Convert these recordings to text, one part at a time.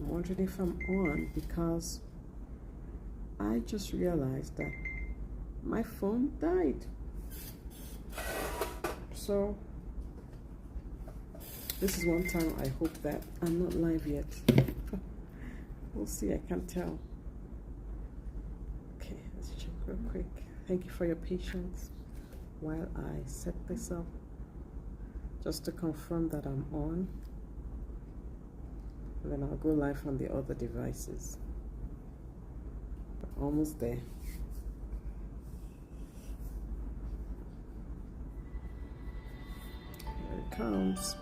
I'm wondering if I'm on because I just realized that my phone died. So this is one time I hope that I'm not live yet. We'll see, I can't tell. Okay, let's check real quick. Thank you for your patience while I set this up. Just to confirm that I'm on. And then I'll go live on the other devices. We're almost there. Here it comes.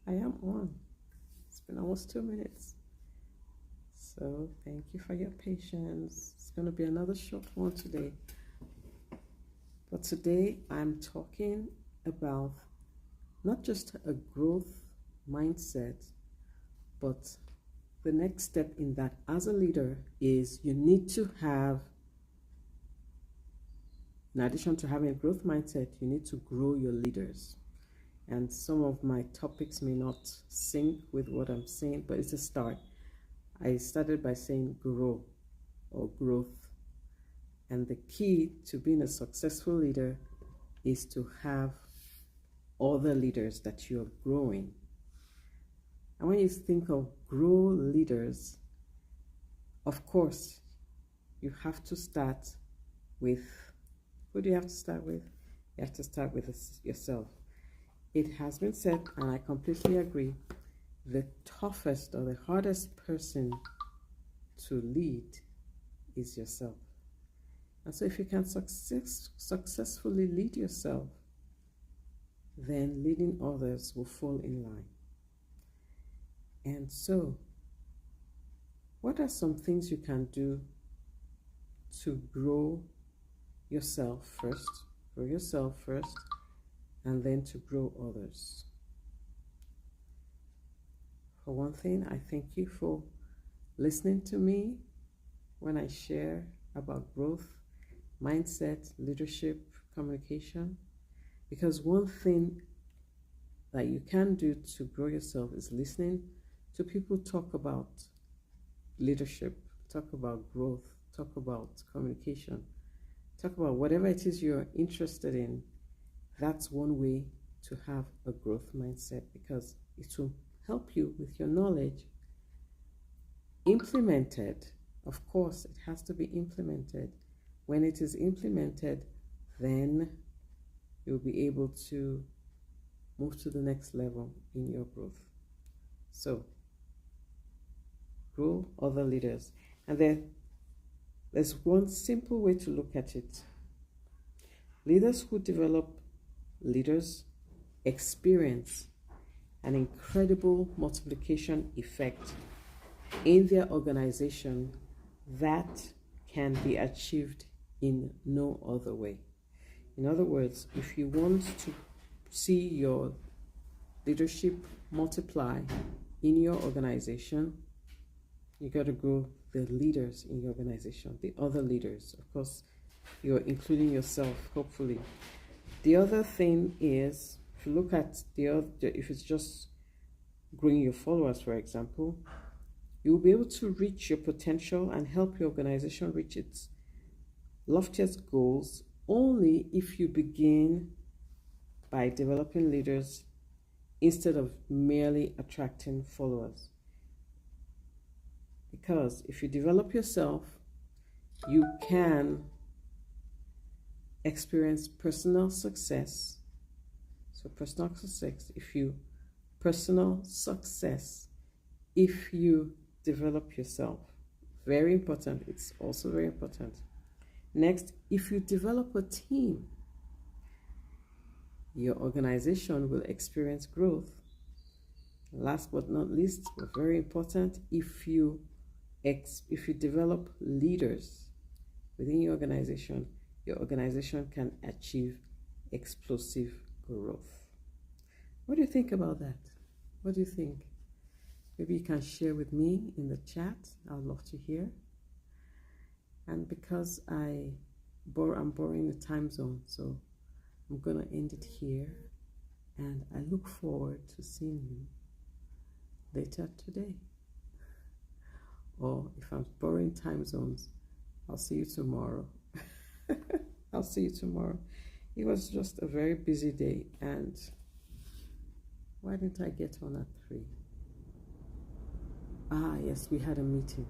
I am on. It's been almost 2 minutes. So thank you for your patience. It's going to be another short one today. But today I'm talking about not just a growth mindset, but the next step in that as a leader is you need to have, in addition to having a growth mindset, you need to grow your leaders. And some of my topics may not sync with what I'm saying, but it's a start. I started by saying grow or growth. And the key to being a successful leader is to have other leaders that you're growing. And when you think of grow leaders, of course, you have to start with, who do you have to start with? You have to start with yourself. It has been said, and I completely agree, the toughest or the hardest person to lead is yourself. And so if you can successfully lead yourself, then leading others will fall in line. And so, what are some things you can do to grow yourself first? Grow yourself first, and then to grow others. For one thing, I thank you for listening to me when I share about growth, mindset, leadership, communication. Because one thing that you can do to grow yourself is listening to people talk about leadership, talk about growth, talk about communication, talk about whatever it is you're interested in. That's one way to have a growth mindset, because it will help you with your knowledge. Implemented, of course, it has to be implemented. When it is implemented, then you'll be able to move to the next level in your growth. So, grow other leaders. And there's one simple way to look at it. Leaders who develop leaders experience an incredible multiplication effect in their organization that can be achieved in no other way. In other words, if you want to see your leadership multiply in your organization, you got to grow the leaders in your organization, the other leaders. Of course, you're including yourself, hopefully. The other thing is, if you look at if it's just growing your followers, for example, you'll be able to reach your potential and help your organization reach its loftiest goals only if you begin by developing leaders instead of merely attracting followers. Because if you develop yourself, you can experience personal success. So personal success if you develop yourself. Very important. It's also very important. Next, if you develop a team, your organization will experience growth. Last but not least, but very important, if you develop leaders within your organization can achieve explosive growth. What do you think about that? What do you think? Maybe you can share with me in the chat. I'd love to hear. And because I'm borrowing the time zone, so I'm gonna end it here, and I look forward to seeing you later today. Or if I'm borrowing time zones, I'll see you tomorrow. I'll see you tomorrow. It was just a very busy day, and why didn't I get on at 3? Yes, we had a meeting.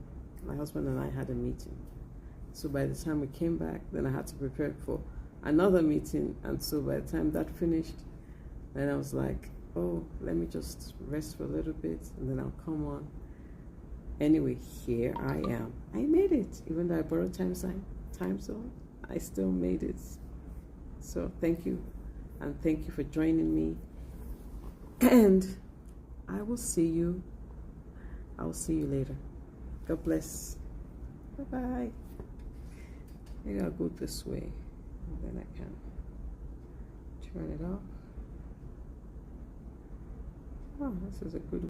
My husband and I had a meeting. So by the time we came back, then I had to prepare for another meeting. And so by the time that finished, then I was like, oh, let me just rest for a little bit and then I'll come on. Anyway, here I am. I made it. Even though I borrowed time zone, I still made it. So thank you. And thank you for joining me. And I will see you. I'll see you later. God bless. Bye-bye. Maybe I'll go this way, and then I can turn it off. Oh, this is a good one.